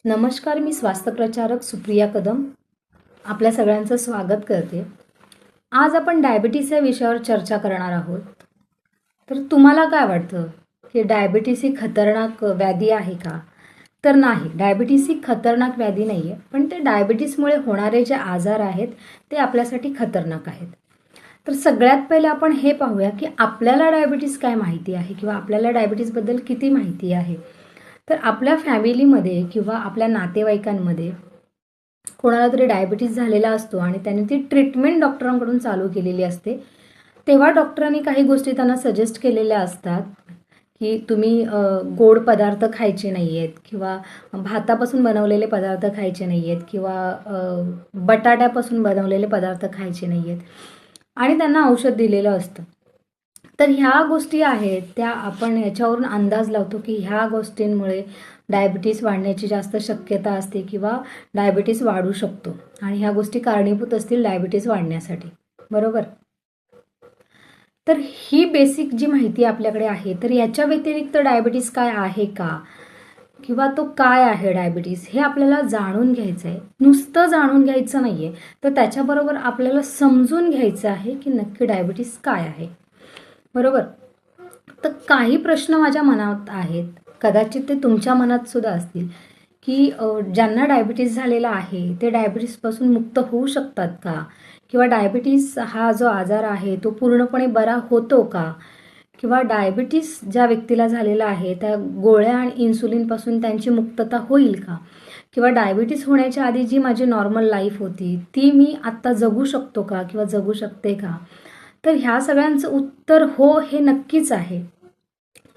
नमस्कार, मी स्वास्थ्य प्रचारक सुप्रिया कदम आपल्या सगळ्यांचं स्वागत करते. आज आपण डायबिटीस या विषयावर चर्चा करणार आहोत. तर तुम्हाला काय वाटतं की डायबिटीस ही खतरनाक व्याधी आहे का? तर नाही, डायबिटीस ही खतरनाक व्याधी नाही आहे, पण ते डायबिटीसमुळे होणारे जे आजार आहेत ते आपल्यासाठी खतरनाक आहेत. तर सगळ्यात पहिले आपण हे पाहूया की आपल्याला डायबिटीस काय माहिती आहे किंवा आपल्याला डायबिटीसबद्दल किती माहिती आहे. तर आपल्या फॅमिलीमध्ये किंवा आपल्या नातेवाईकांमध्ये कोणाला तरी डायबिटीस झालेला असतो आणि त्याने ती ट्रीटमेंट डॉक्टरांकडून चालू केलेली असते. तेव्हा डॉक्टरांनी काही गोष्टी त्यांना सजेस्ट केलेल्या असतात की तुम्ही गोड पदार्थ खायचे नाही आहेत किंवा भातापासून बनवलेले पदार्थ खायचे नाही आहेत किंवा बटाट्यापासून बनवलेले पदार्थ खायचे नाही आहेत आणि त्यांना औषध दिलेलं असतं. तर ह्या गोष्टी आहेत त्या आपण याच्यावरून अंदाज लावतो की ह्या गोष्टींमुळे डायबिटीस वाढण्याची जास्त शक्यता असते किंवा डायबिटीस वाढू शकतो आणि ह्या गोष्टी कारणीभूत असतील डायबिटीस वाढण्यासाठी, बरोबर. तर ही बेसिक जी माहिती आपल्याकडे आहे, तर याच्या व्यतिरिक्त डायबिटीस काय आहे का किंवा तो काय आहे डायबिटीस हे आपल्याला जाणून घ्यायचं आहे. नुसतं जाणून घ्यायचं नाही आहे, तर त्याच्याबरोबर आपल्याला समजून घ्यायचं आहे की नक्की डायबिटीस काय आहे, बरोबर. तर काही प्रश्न माझ्या मनात आहेत, कदाचित ते तुमच्या मनात सुद्धा असतील की ज्यांना डायबिटीस झालेला आहे ते डायबिटीसपासून मुक्त होऊ शकतात का किंवा डायबिटीस हा जो आजार आहे तो पूर्णपणे बरा होतो का किंवा डायबिटीस ज्या व्यक्तीला झालेला आहे त्या गोळ्या आणि इन्सुलिनपासून त्यांची मुक्तता होईल का किंवा डायबिटीस होण्याच्या आधी जी माझी नॉर्मल लाईफ होती ती मी आत्ता जगू शकतो का किंवा जगू शकते का. तर ह्या सगळ्यांचं उत्तर हो हे नक्कीच आहे.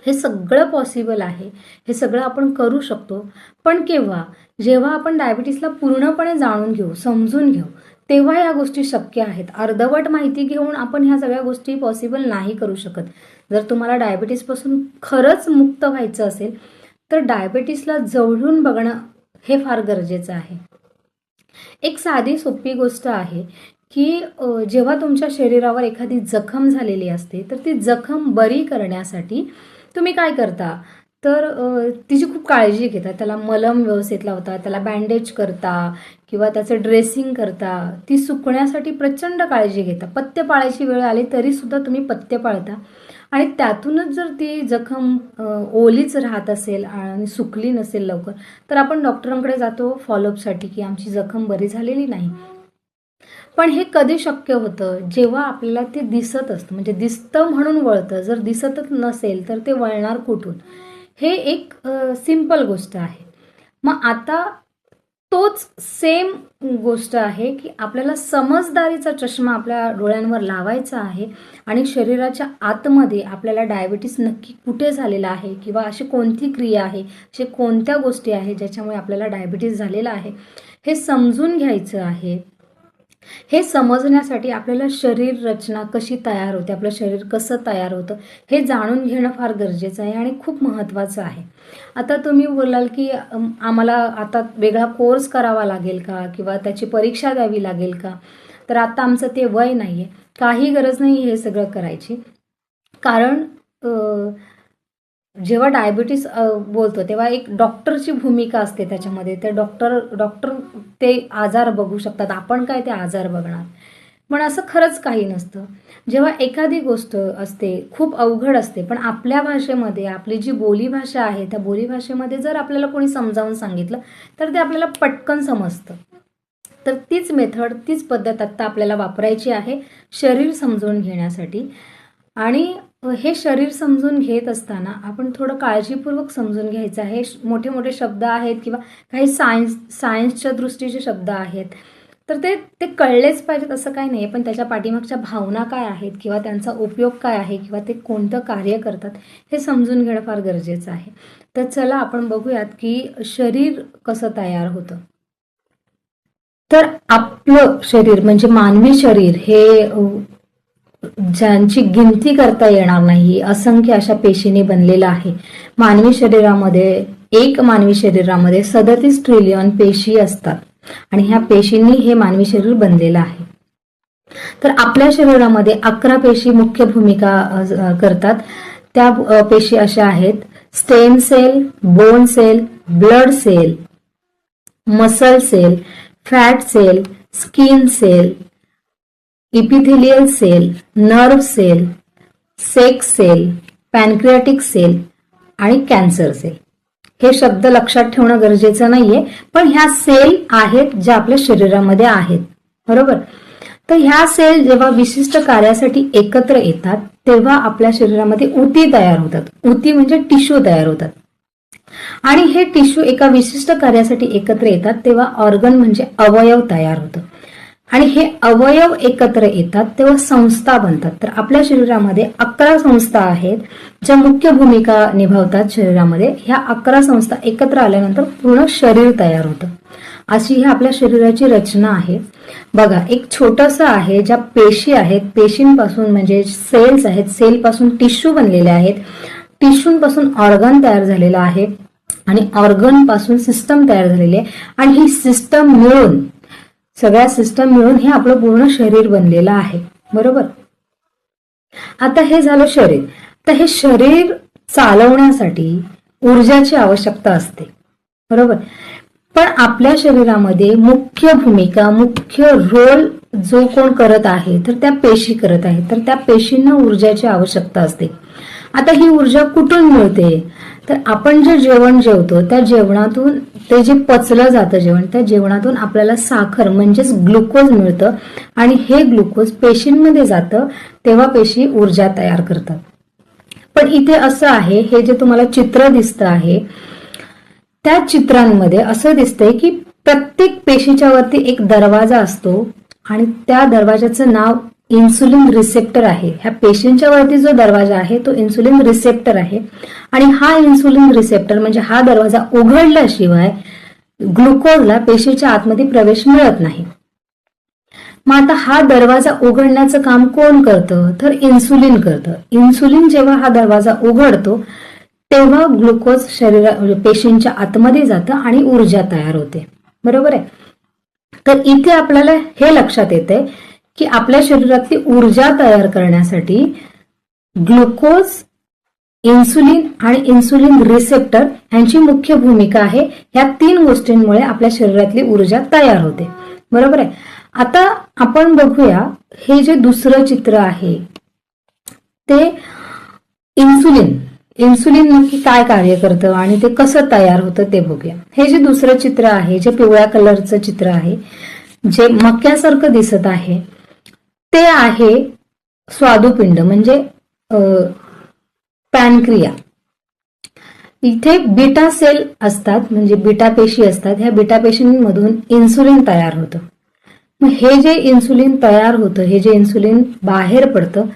हे सगळं पॉसिबल आहे, हे सगळं आपण करू शकतो. पण केव्हा? जेव्हा आपण डायबिटीसला पूर्णपणे जाणून घेऊ, समजून घेऊ, तेव्हा या गोष्टी शक्य आहेत. अर्धवट माहिती घेऊन आपण ह्या सगळ्या गोष्टी पॉसिबल नाही करू शकत. जर तुम्हाला डायबिटीसपासून खरंच मुक्त व्हायचं असेल तर डायबिटीसला जवळून बघणं हे फार गरजेचं आहे. एक साधी सोपी गोष्ट आहे की जेव्हा तुमच्या शरीरावर एखादी जखम झालेली असते तर ती जखम बरी करण्यासाठी तुम्ही काय करता, तर तिची खूप काळजी घेता, त्याला मलम व्यवस्थित लावता, त्याला बँडेज करता किंवा त्याचं ड्रेसिंग करता, ती सुकण्यासाठी प्रचंड काळजी घेता. पथ्य पाळायची वेळ आली तरीसुद्धा तुम्ही पथ्य पाळता आणि त्यातूनच जर ती जखम ओलीच राहत असेल आणि सुकली नसेल लवकर तर आपण डॉक्टरांकडे जातो फॉलोअपसाठी की आमची जखम बरी झालेली नाही. पण हे कधी शक्य होतं? जेव्हा आपल्याला ते दिसत असतं, म्हणजे दिसतं म्हणून वळतं. जर दिसतच नसेल तर ते वळणार कुठून? हे एक सिंपल गोष्ट आहे. मग आता तोच सेम गोष्ट आहे की आपल्याला समजदारीचा चष्मा आपल्या डोळ्यांवर लावायचा आहे आणि शरीराच्या आतमध्ये आपल्याला डायबिटीस नक्की कुठे झालेला आहे किंवा अशी कोणती क्रिया आहे, असे कोणत्या गोष्टी आहेत ज्याच्यामुळे आपल्याला डायबिटीस झालेला आहे हे समजून घ्यायचं आहे. हे समजण्यासाठी आपल्याला शरीर रचना कशी तयार होते, आपलं शरीर कसं तयार होतं हे जाणून घेणं फार गरजेचं आहे आणि खूप महत्त्वाचं आहे. आता तुम्ही बोलाल की आम्हाला आता वेगळा कोर्स करावा लागेल का किंवा त्याची परीक्षा द्यावी लागेल का. तर आता आमचं ते वय नाही आहे, काही गरज नाही हे सगळं करायची. कारण जेव्हा डायबिटीस बोलतो तेव्हा एक डॉक्टरची भूमिका असते त्याच्यामध्ये. ते डॉक्टर ते आजार बघू शकतात, आपण काय ते आजार बघणार. पण असं खरंच काही नसतं. जेव्हा एखादी गोष्ट असते खूप अवघड असते पण आपल्या भाषेमध्ये, आपली जी बोलीभाषा आहे त्या बोलीभाषेमध्ये जर आपल्याला कोणी समजावून सांगितलं तर ते आपल्याला पटकन समजतं. तर तीच मेथड, तीच पद्धत आत्ता आपल्याला वापरायची आहे शरीर समजून घेण्यासाठी. आणि हे शरीर समजून घेत असताना आपण थोडं काळजीपूर्वक समजून घ्यायचं आहे. मोठे मोठे शब्द आहेत किंवा काही सायन्सच्या दृष्टीचे शब्द आहेत तर ते कळलेच पाहिजेत असं काही नाही, पण त्याच्या पाठीमागच्या भावना काय आहेत किंवा त्यांचा उपयोग काय आहे किंवा ते कोणतं कार्य करतात हे समजून घेणं फार गरजेचं आहे. तर चला आपण बघूयात की शरीर कसं तयार होतं. तर आपलं शरीर म्हणजे मानवी शरीर हे ज्यांची गिनती करता येणार नाही असंख्य अशा पेशींनी बनलेलं आहे. मानवी शरीरामध्ये 37 ट्रिलियन पेशी असतात आणि ह्या पेशींनी हे मानवी शरीर बनलेलं आहे. तर आपल्या शरीरामध्ये 11 पेशी मुख्य भूमिका करतात. त्या पेशी अशा आहेत: stem cell, bone cell, blood cell, muscle cell, fat cell, skin cell, epithelial cell, nerve cell, sex cell, pancreatic cell आणि कॅन्सर सेल. हे शब्द लक्षात ठेवणं गरजेचं नाहीये, पण ह्या सेल आहेत ज्या आपल्या शरीरामध्ये आहेत, बरोबर. तर ह्या सेल जेव्हा विशिष्ट कार्यासाठी एकत्र येतात तेव्हा आपल्या शरीरामध्ये ऊती तयार होतात. ऊती म्हणजे टिश्यू तयार होतात आणि हे टिश्यू एका विशिष्ट कार्यासाठी एकत्र येतात तेव्हा ऑर्गन म्हणजे अवयव तयार होतं आणि हे अवयव एकत्र येतात तेव्हा संस्था बनतात. तर आपल्या शरीरामध्ये 11 संस्था आहेत ज्या मुख्य भूमिका निभावतात शरीरामध्ये. ह्या 11 संस्था एकत्र आल्यानंतर पूर्ण शरीर तयार होतं. अशी ही आपल्या शरीराची रचना आहे. बघा, एक छोटंसं आहे, ज्या पेशी आहेत, पेशींपासून म्हणजे सेल्स आहेत, सेलपासून टिश्यू बनलेले आहेत, टिश्यूपासून ऑर्गन तयार झालेलं आहे आणि ऑर्गन पासून सिस्टम तयार झालेली आहे आणि ही सिस्टम मिळून, सगळ्या सिस्टम मिळून हे आपलं पूर्ण शरीर बनलेलं आहे, बरोबर. आता हे झालं शरीर. तर हे शरीर चालवण्यासाठी ऊर्जाची आवश्यकता असते, बरोबर. पण आपल्या शरीरामध्ये मुख्य भूमिका, मुख्य रोल जो कोण करत आहे तर त्या पेशी करत आहे. तर त्या पेशींना ऊर्जाची आवश्यकता असते. आता ही ऊर्जा कुठून मिळते? तर आपण जे जेवण जेवतो त्या जेवणातून, ते जे पचलं जातं जेवण, त्या जेवणातून आपल्याला साखर म्हणजेच ग्लुकोज मिळतं आणि हे ग्लुकोज पेशींमध्ये जातं तेव्हा पेशी ऊर्जा तयार करतात. पण इथे असं आहे, हे जे तुम्हाला चित्र दिसतं आहे त्या चित्रांमध्ये असं दिसतंय की प्रत्येक पेशीच्या वरती एक दरवाजा असतो आणि त्या दरवाजाचं नाव इन्सुलिन रिसेप्टर आहे. ह्या पेशींच्या वरती जो दरवाजा आहे तो इन्सुलिन रिसेप्टर आहे आणि हा इन्सुलिन रिसेप्टर म्हणजे हा दरवाजा उघडल्याशिवाय ग्लुकोजला पेशीच्या आतमध्ये प्रवेश मिळत नाही. मग आता हा दरवाजा उघडण्याचं काम कोण करतं? तर इन्सुलिन करतं. इन्सुलिन जेव्हा हा दरवाजा उघडतो तेव्हा ग्लुकोज पेशींच्या आतमध्ये जातं आणि ऊर्जा तयार होते, बरोबर आहे. तर इथे आपल्याला हे लक्षात येतंय की आपल्या शरीरातली ऊर्जा तयार करण्यासाठी ग्लुकोज, इन्सुलिन आणि इन्सुलिन रिसेप्टर यांची मुख्य भूमिका आहे. या 3 गोष्टींमुळे आपल्या शरीरातली ऊर्जा तयार होते, बरोबर आहे. आता आपण बघूया, हे जे दुसरं चित्र आहे ते इन्सुलिन नक्की काय कार्य करतं आणि ते कसं तयार होतं ते बघूया. हे जे दुसरं चित्र आहे, जे पिवळ्या कलरचं चित्र आहे, जे मक्यासारखं दिसत आहे, ते आहे स्वादुपिंड म्हणजे पॅनक्रिया. इथे बीटा सेल असतात म्हणजे बीटा पेशी असतात. ह्या बीटा पेशींमधून इन्सुलिन तयार होतं. मग हे जे इन्सुलिन तयार होतं, हे जे इन्सुलिन बाहेर पडतं,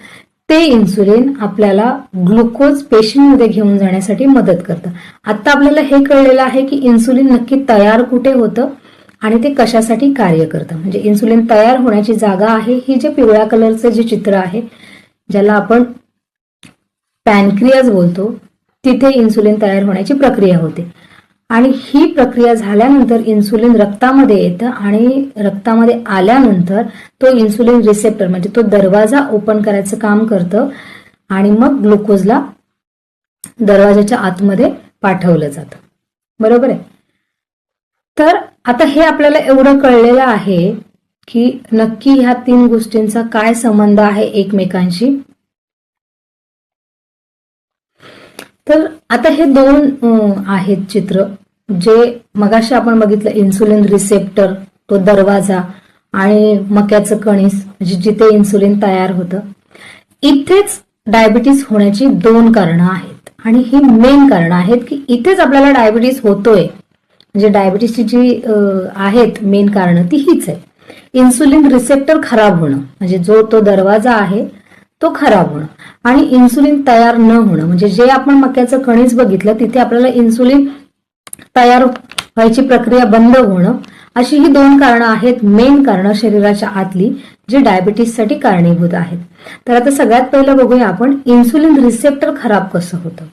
ते इन्सुलिन आपल्याला ग्लुकोज पेशींमध्ये घेऊन जाण्यासाठी मदत करतं. आता आपल्याला हे कळलेलं आहे की इन्सुलिन नक्की तयार कुठे होतं आणि ते कशासाठी कार्य करतं. म्हणजे इन्सुलिन तयार होण्याची जागा आहे ही जे पिवळ्या कलरचं जे चित्र आहे, ज्याला आपण पॅनक्रियाज बोलतो, तिथे इन्सुलिन तयार होण्याची प्रक्रिया होते आणि ही प्रक्रिया झाल्यानंतर इन्सुलिन रक्तामध्ये येतं आणि रक्तामध्ये आल्यानंतर तो इन्सुलिन रिसेप्टर म्हणजे तो दरवाजा ओपन करायचं काम करतं आणि मग ग्लुकोजला दरवाजाच्या आतमध्ये पाठवलं जातं, बरोबर आहे. तर आता हे आपल्याला एवढं कळलेलं आहे की नक्की ह्या 3 गोष्टींचा काय संबंध आहे एकमेकांशी. तर आता हे 2 आहेत चित्र, जे मगाशी आपण बघितलं, इन्सुलिन रिसेप्टर, तो दरवाजा आणि मक्याचं कणीस म्हणजे जिथे इन्सुलिन तयार होतं. इथेच डायबिटीस होण्याची 2 कारणं आहेत आणि ही मेन कारणं आहेत की इथेच आपल्याला डायबिटीस होतोय. म्हणजे डायबिटीसची जी आहेत मेन कारणं ती हीच आहे. इन्सुलिन रिसेप्टर खराब होणं म्हणजे जो तो दरवाजा आहे तो खराब होणं आणि इन्सुलिन तयार न होणं म्हणजे जे आपण मक्याचं कणीस बघितलं तिथे आपल्याला इन्सुलिन तयार व्हायची प्रक्रिया बंद होणं. अशी ही 2 कारणं आहेत, मेन कारणं शरीराच्या आतली, जी डायबिटीससाठी कारणीभूत आहेत. तर आता सगळ्यात पहिलं बघूया आपण इन्सुलिन रिसेप्टर खराब कसं होतं.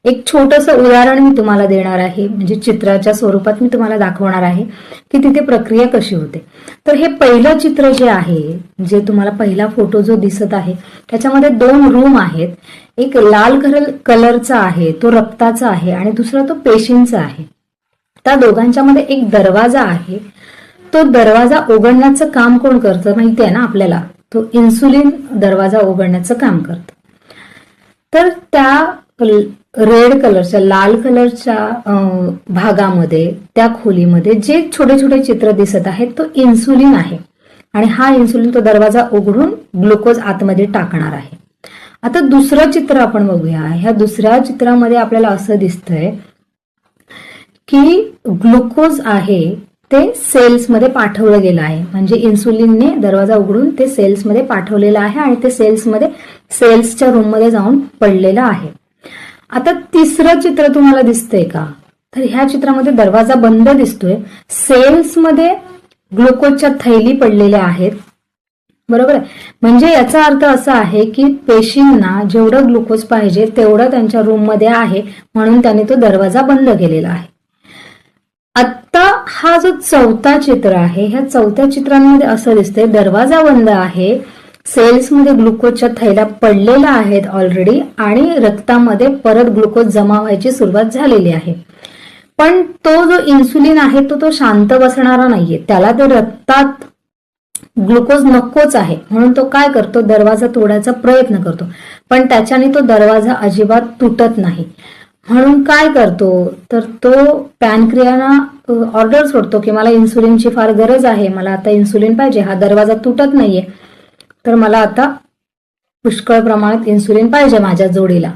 एक छोटंसं उदाहरण मी तुम्हाला देणार आहे, म्हणजे चित्राच्या स्वरूपात मी तुम्हाला दाखवणार आहे की तिथे प्रक्रिया कशी होते. तर हे पहिलं चित्र जे आहे, जे तुम्हाला पहिला फोटो जो दिसत आहे त्याच्यामध्ये 2 रूम आहेत. एक लाल कलरचा आहे, तो रक्ताचा आहे आणि दुसरा तो पेशींचा आहे. त्या दोघांच्यामध्ये एक दरवाजा आहे. तो दरवाजा उघडण्याचं काम कोण करतं माहिती आहे ना आपल्याला? तो इन्सुलिन दरवाजा उघडण्याचं काम करतं. तर त्या रेड कलरच्या, लाल कलरच्या भागामध्ये, त्या खोलीमध्ये जे छोटे छोटे चित्र दिसत आहेत तो इन्सुलिन आहे. आणि हा इन्सुलिन तो दरवाजा उघडून ग्लुकोज आतमध्ये टाकणार आहे. आता दुसरं चित्र आपण बघूया. ह्या दुसऱ्या चित्रामध्ये आपल्याला असं दिसतंय की ग्लुकोज आहे ते सेल्समध्ये पाठवलं गेलं आहे. म्हणजे इन्सुलिनने दरवाजा उघडून ते सेल्समध्ये पाठवलेलं आहे आणि ते सेल्सच्या रूममध्ये जाऊन पडलेलं आहे. आता तिसरं चित्र तुम्हाला दिसतंय का? तर ह्या चित्रामध्ये दरवाजा बंद दिसतोय. सेल्समध्ये ग्लुकोजच्या थैली पडलेल्या आहेत. बरोबर आहे. म्हणजे याचा अर्थ असा आहे की पेशींना जेवढं ग्लुकोज पाहिजे तेवढं त्यांच्या रूममध्ये आहे, म्हणून त्यांनी तो दरवाजा बंद केलेला आहे. आता हा जो चौथा चित्र आहे, ह्या चौथ्या चित्रांमध्ये असं दिसतंय दरवाजा बंद आहे, सेल्समध्ये ग्लुकोजच्या थैल्या पडलेल्या आहेत ऑलरेडी आणि रक्तामध्ये परत ग्लुकोज जमा व्हायची सुरुवात झालेली आहे. पण तो जो इन्सुलिन आहे तो शांत बसणारा नाहीये. त्याला ते रक्तात ग्लुकोज नकोच आहे, म्हणून तो काय करतो? दरवाजा तोडायचा प्रयत्न करतो. पण त्याच्याने तो दरवाजा अजिबात तुटत नाही. म्हणून काय करतो? तर तो पॅनक्रियाना ऑर्डर सोडतो की मला इन्सुलिनची फार गरज आहे, मला आता इन्सुलिन पाहिजे, हा दरवाजा तुटत नाहीये, तर मला आता पुष्कळ प्रमाणात इन्सुलिन पाहिजे माझ्या जोडीला.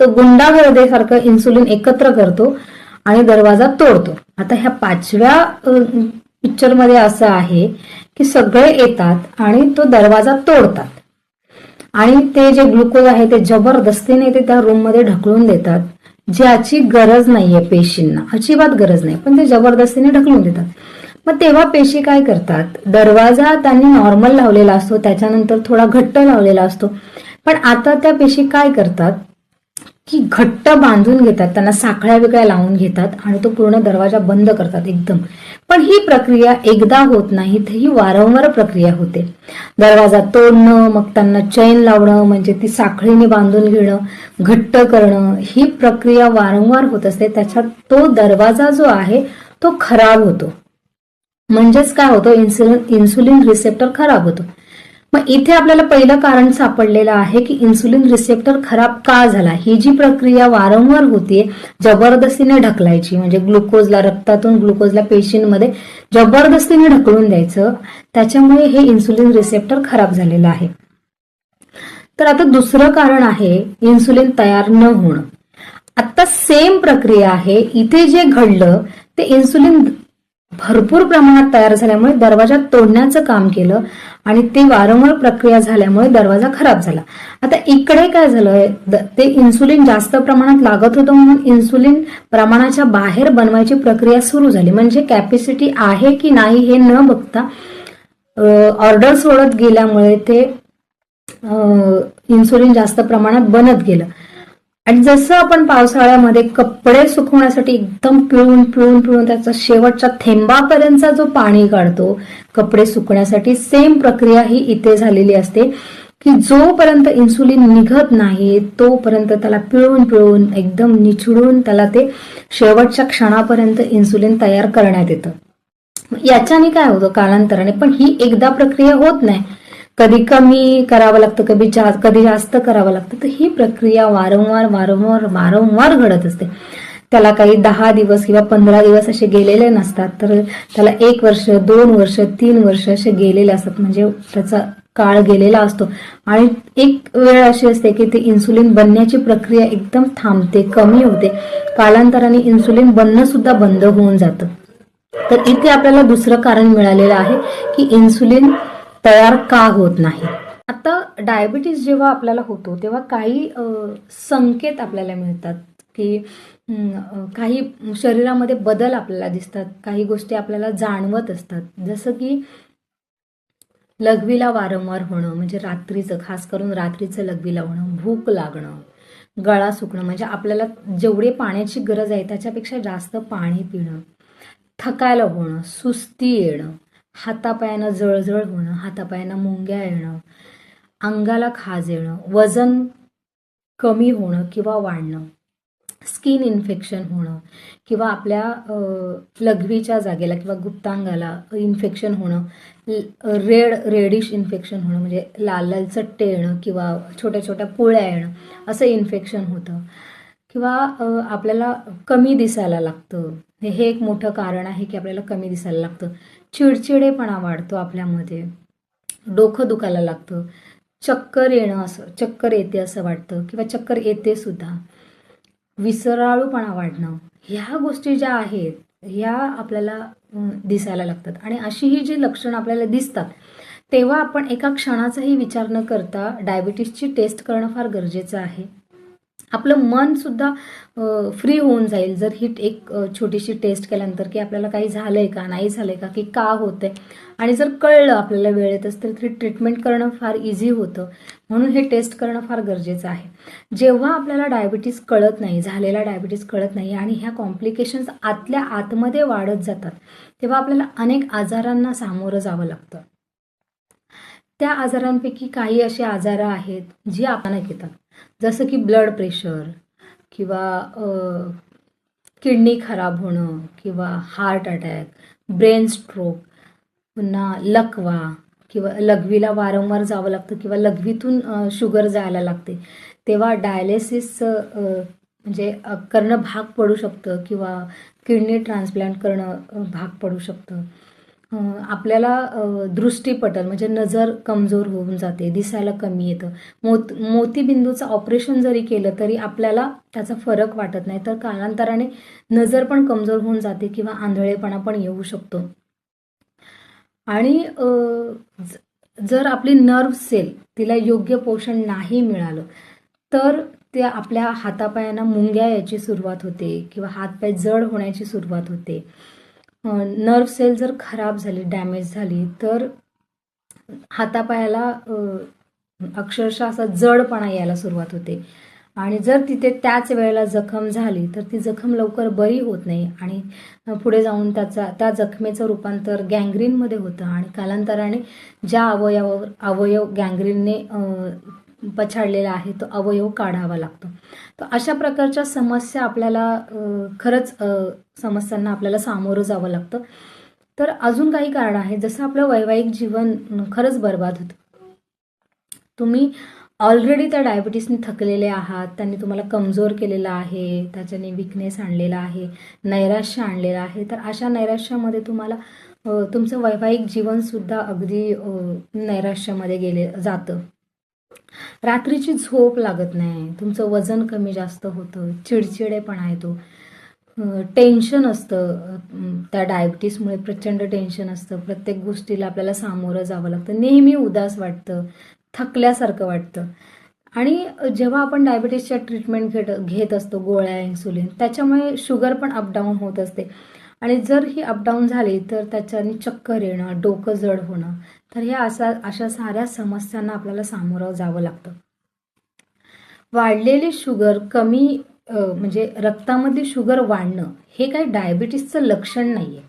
तो गुंडागर्दीसारखं इन्सुलिन एकत्र करतो आणि दरवाजा तोडतो. आता ह्या पाचव्या पिक्चरमध्ये असं आहे की सगळे येतात आणि तो दरवाजा तोडतात आणि ते जे ग्लुकोज आहे ते जबरदस्तीने ते त्या रूममध्ये ढकलून देतात, ज्याची गरज नाहीये पेशींना, अजिबात गरज नाही, पण ते जबरदस्तीने ढकलून देतात. मग तेव्हा पेशी काय करतात? दरवाजा त्यांनी नॉर्मल लावलेला असतो, त्याच्यानंतर थोडा घट्ट लावलेला असतो, पण आता त्या पेशी काय करतात की घट्ट बांधून घेतात, त्यांना साखळ्या वेगळ्या लावून घेतात आणि तो पूर्ण दरवाजा बंद करतात एकदम. पण ही प्रक्रिया एकदा होत नाही, ही वारंवार प्रक्रिया होते. दरवाजा तोडणं, मग त्यांना चैन लावणं, म्हणजे ती साखळीने बांधून घेणं, घट्ट करणं, ही प्रक्रिया वारंवार होत असते. त्याच्यात तो दरवाजा जो आहे तो खराब होतो. म्हणजेच काय होतं? इन्सुलिन रिसेप्टर खराब होतो. मग इथे आपल्याला पहिलं कारण सापडलेलं आहे की इन्सुलिन रिसेप्टर खराब का झाला. ही जी प्रक्रिया वारंवार होतीये जबरदस्तीने ढकलायची, म्हणजे ग्लुकोजला, रक्तातून ग्लुकोजला पेशींमध्ये जबरदस्तीने ढकलून द्यायचं, त्याच्यामुळे हे इन्सुलिन रिसेप्टर खराब झालेलं आहे. तर आता दुसरं कारण आहे इन्सुलिन तयार न होणं. आता सेम प्रक्रिया आहे. इथे जे घडलं ते इन्सुलिन भरपूर प्रमाणात तयार झाल्यामुळे दरवाजा तोडण्याचं काम केलं आणि ते वारंवार प्रक्रिया झाल्यामुळे दरवाजा खराब झाला. आता इकडे काय झालंय? ते इन्सुलिन जास्त प्रमाणात लागत होतं म्हणून इन्सुलिन प्रमाणाच्या बाहेर बनवायची प्रक्रिया सुरू झाली. म्हणजे कॅपॅसिटी आहे की नाही हे न बघता ऑर्डर सोडत गेल्यामुळे ते इन्सुलिन जास्त प्रमाणात बनत गेलं. आणि जसं आपण पावसाळ्यामध्ये कपडे सुकवण्यासाठी एकदम पिळून पिळून पिळून त्याचा शेवटच्या थेंबापर्यंतचा जो पाणी काढतो कपडे सुकण्यासाठी, सेम प्रक्रिया ही इथे झालेली असते की जोपर्यंत इन्सुलिन निघत नाही तोपर्यंत त्याला पिळून पिळून एकदम निचडून त्याला ते शेवटच्या क्षणापर्यंत इन्सुलिन तयार करण्यात येतं. याच्याने काय होतं कालांतराने, पण ही एकदा प्रक्रिया होत नाही, कधी कमी करावं लागतं, कधी जास्त करावं लागतं. तर ही प्रक्रिया वारंवार वारंवार वारंवार घडत असते. त्याला काही 10 दिवस किंवा 15 दिवस असे गेलेले नसतात, तर त्याला 1 वर्ष, 2 वर्ष, 3 वर्ष असे गेलेले असतात. म्हणजे त्याचा काळ गेलेला असतो आणि एक वेळ अशी असते की ते इन्सुलिन बनण्याची प्रक्रिया एकदम थांबते, कमी होते, कालांतराने इन्सुलिन बनणं सुद्धा बंद होऊन जातं. तर इथे आपल्याला दुसरं कारण मिळालेलं आहे की इन्सुलिन तयार का होत नाही. आता डायबिटीस जेव्हा आपल्याला होतो तेव्हा काही संकेत आपल्याला मिळतात की काही शरीरामध्ये बदल आपल्याला दिसतात, काही गोष्टी आपल्याला जाणवत असतात. जसं की लघवीला वारंवार होणं, म्हणजे रात्रीचं, खास करून रात्रीचं लघवीला होणं, भूक लागणं, गळा सुकणं, म्हणजे आपल्याला जेवढी पाण्याची गरज आहे त्याच्यापेक्षा जास्त पाणी पिणं, थकायला होणं, सुस्ती येणं, हातापायानं जळजळ होणं, हातापायानं मुंग्या येणं, अंगाला खाज येणं, वजन कमी होणं किंवा वाढणं, स्किन इन्फेक्शन होणं किंवा आपल्या लघवीच्या जागेला किंवा गुप्तांगाला इन्फेक्शन होणं, रेडिश इन्फेक्शन होणं म्हणजे लाल लालचट्टे येणं किंवा छोट्या छोट्या पोळ्या येणं असं इन्फेक्शन होतं किंवा आपल्याला कमी दिसायला लागतं. हे एक मोठं कारण आहे की आपल्याला कमी दिसायला लागतं. चिडचिडेपणा वाढतो आपल्यामध्ये, डोकं दुखायला लागतं, चक्कर येणं चक्कर येते असं वाटतं किंवा चक्कर येते सुद्धा, विसराळूपणा वाढणं, ह्या गोष्टी ज्या आहेत ह्या आपल्याला दिसायला लागतात. आणि अशी ही जी लक्षणं आपल्याला दिसतात तेव्हा आपण एका क्षणाचाही विचार न करता डायबिटीसची टेस्ट करणं फार गरजेचं आहे. आपलं मन सुद्धा फ्री होऊन जाईल जर ही एक छोटीशी टेस्ट केल्यानंतर की आपल्याला काही झालंय का, नाही झालंय का, की का होतंय. आणि जर कळलं आपल्याला वेळेतच तर ट्रीटमेंट करणं फार इझी होतं. म्हणून हे टेस्ट करणं फार गरजेचं आहे. जेव्हा आपल्याला डायबिटीस कळत नाही, झालेला डायबिटीस कळत नाही आणि ह्या कॉम्प्लिकेशन्स आतल्या आतमध्ये वाढत जातात तेव्हा आपल्याला अनेक आजारांना सामोरं जावं लागतं. त्या आजारांपैकी काही असे आजार आहेत जी अचानक येतात, जसं की ब्लड प्रेशर किंवा किडनी खराब होणं किंवा हार्ट अटॅक, ब्रेन स्ट्रोक, पुन्हा लकवा किंवा लघवीला वारंवार जावं लागतं किंवा लघवीतून शुगर जायला लागते तेव्हा डायलिसिस म्हणजे करणं भाग पडू शकतं किंवा किडनी ट्रान्सप्लांट करणं भाग पडू शकतं. आपल्याला दृष्टीपटल म्हणजे नजर कमजोर होऊन जाते, दिसायला कमी येतं. मोतीबिंदूचं ऑपरेशन जरी केलं तरी आपल्याला त्याचा फरक वाटत नाही, तर कालांतराने नजर पण कमजोर होऊन जाते किंवा आंधळेपणा पण येऊ शकतो. आणि जर आपली नर्व्ह सेल तिला योग्य पोषण नाही मिळालं तर ते आपल्या हातापायांना मुंग्या यायची सुरुवात होते किंवा हातपाय जड होण्याची सुरुवात होते. नर्व्ह सेल जर खराब झाली, डॅमेज झाली तर हातापायाला अक्षरशः असा जडपणा यायला सुरुवात होते. आणि जर तिथे त्याच वेळेला जखम झाली तर ती जखम लवकर बरी होत नाही आणि पुढे जाऊन त्या जखमेचं रूपांतर गँग्रीनमध्ये होतं आणि कालांतराने ज्या अवयव गँग्रीनने पछाडलेला आहे तो अवयव काढावा लागतो. तर अशा प्रकारच्या समस्या आपल्याला खरंच समस्यांना आपल्याला सामोरं जावं लागतं. तर अजून काही कारण आहेत, जसं आपलं वैवाहिक जीवन खरंच बरबाद होतं. तुम्ही ऑलरेडी त्या डायबिटीसने थकलेले आहात, त्यांनी तुम्हाला कमजोर केलेलं आहे, त्याच्याने विकनेस आणलेला आहे, नैराश्य आणलेलं आहे. तर अशा नैराश्यामध्ये तुम्हाला तुमचं वैवाहिक जीवनसुद्धा अगदी नैराश्यामध्ये जातं. रात्रीची झोप लागत नाही, तुमचं वजन कमी जास्त होतं, चिडचिडेपणा येतो, टेन्शन असतं. त्या डायबिटीसमुळे प्रचंड टेन्शन असतं, प्रत्येक गोष्टीला आपल्याला सामोरं जावं लागतं, नेहमी उदास वाटतं, थकल्यासारखं वाटतं. आणि जेव्हा आपण डायबिटीसच्या ट्रीटमेंट घेत असतो गोळ्या, इन्सुलिन, त्याच्यामुळे शुगर पण अपडाऊन होत असते. आणि जर ही अपडाऊन झाली तर त्याच्याने चक्कर येणं, डोकं जड होणं, तर ह्या अशा साऱ्या समस्यांना आपल्याला सामोरं जावं लागतं. वाढलेली शुगर कमी म्हणजे रक्तामध्ये शुगर वाढणं हे काही डायबिटीसचं लक्षण नाही आहे.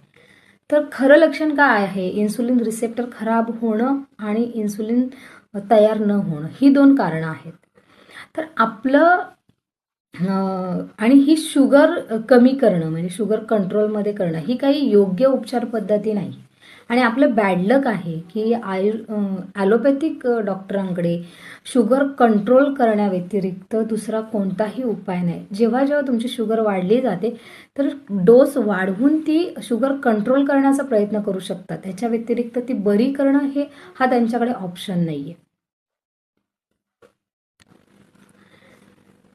तर खरं लक्षण काय आहे? इन्सुलिन रिसेप्टर खराब होणं आणि इन्सुलिन तयार न होणं, ही 2 कारणं आहेत. तर आपलं आणि ही शुगर कमी करणं म्हणजे शुगर कंट्रोलमध्ये करणं ही काही योग्य उपचार पद्धती नाही. आणि आपलं बॅड लक आहे की ॲलोपॅथिक डॉक्टरांकडे शुगर कंट्रोल करण्याव्यतिरिक्त दुसरा कोणताही उपाय नाही. जेव्हा जेव्हा तुमची शुगर वाढली जाते तर डोस वाढवून ती शुगर कंट्रोल करण्याचा प्रयत्न करू शकतात. ह्याच्या व्यतिरिक्त ती बरी करणं हा त्यांच्याकडे ऑप्शन नाही आहे.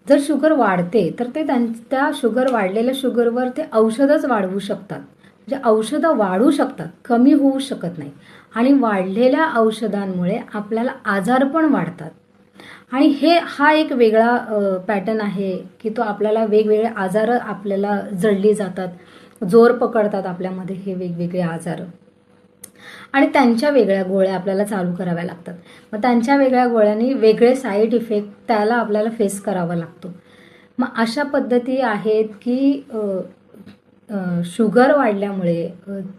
जर शुगर वाढते तर ते त्या शुगर वाढलेल्या शुगरवर ते औषधच वाढवू शकतात. म्हणजे औषधं वाढू शकतात, कमी होऊ शकत नाही. आणि वाढलेल्या औषधांमुळे आपल्याला आजार पण वाढतात. आणि हा एक वेगळा पॅटर्न आहे की तो आपल्याला वेगवेगळे आजार आपल्याला जडली जातात, जोर पकडतात आपल्यामध्ये हे वेगवेगळे आजार. आणि त्यांच्या वेगळ्या गोळ्या आपल्याला चालू कराव्या लागतात. मग त्यांच्या वेगळ्या गोळ्यांनी वेगळे साईड इफेक्ट त्याला आपल्याला फेस करावा लागतो. मग अशा पद्धती आहेत की शुगर वाढल्यामुळे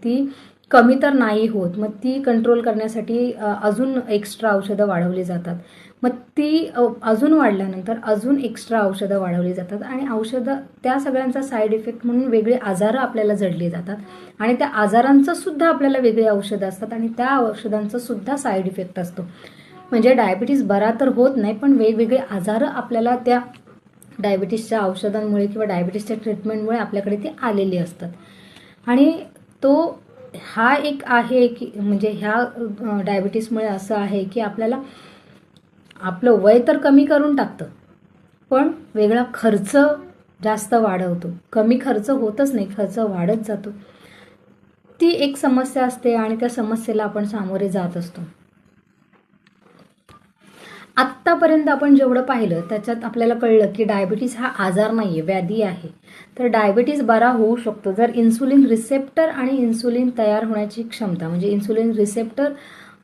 ती कमी तर नाही होत, मग ती कंट्रोल करण्यासाठी अजून एक्स्ट्रा औषधं वाढवली जातात. मग ती अजून वाढल्यानंतर अजून एक्स्ट्रा औषधं वाढवली जातात आणि औषधं त्या सगळ्यांचा साईड इफेक्ट म्हणून वेगळे आजारं आपल्याला जडली जातात आणि त्या आजारांचं सुद्धा आपल्याला वेगळी औषधं असतात आणि त्या औषधांचं सुद्धा साईड इफेक्ट असतो. म्हणजे डायबिटीस बरा तर होत नाही, पण वेगवेगळे आजारं आपल्याला त्या डायबिटीसच्या औषधांमुळे किंवा डायबिटीसच्या ट्रीटमेंटमुळे आपल्याकडे ती आलेली असतात. आणि तो हा एक आहे की म्हणजे ह्या डायबिटीसमुळे असं आहे की आपल्याला आपलं वय तर कमी करून टाकतं, पण वेगळा खर्च जास्त वाढवतो. कमी खर्च होतच नाही, खर्च वाढत जातो. ती एक समस्या असते आणि त्या समस्येला आपण सामोरे जात असतो. आत्तापर्यंत आपण जेवढं पाहिलं त्याच्यात आपल्याला कळलं की डायबिटीस हा आजार नाही आहे, व्याधी आहे. तर डायबिटीस बरा होऊ शकतो जर इन्सुलिन रिसेप्टर आणि इन्सुलिन तयार होण्याची क्षमता म्हणजे इन्सुलिन रिसेप्टर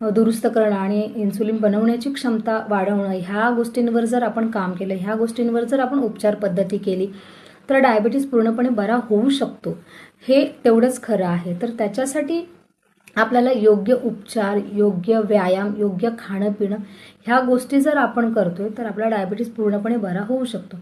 दुरुस्त करणं आणि इन्सुलिन बनवण्याची क्षमता वाढवणं ह्या गोष्टींवर जर आपण काम केलं, ह्या गोष्टींवर जर आपण उपचार पद्धती केली तर डायबिटीस पूर्णपणे बरा होऊ शकतो. हे तेवढंच खरं आहे. तर त्याच्यासाठी आपल्याला योग्य उपचार, योग्य व्यायाम, योग्य खाणं पिणं ह्या गोष्टी जर आपण करतोय तर आपला डायबिटीस पूर्णपणे बरा होऊ शकतो.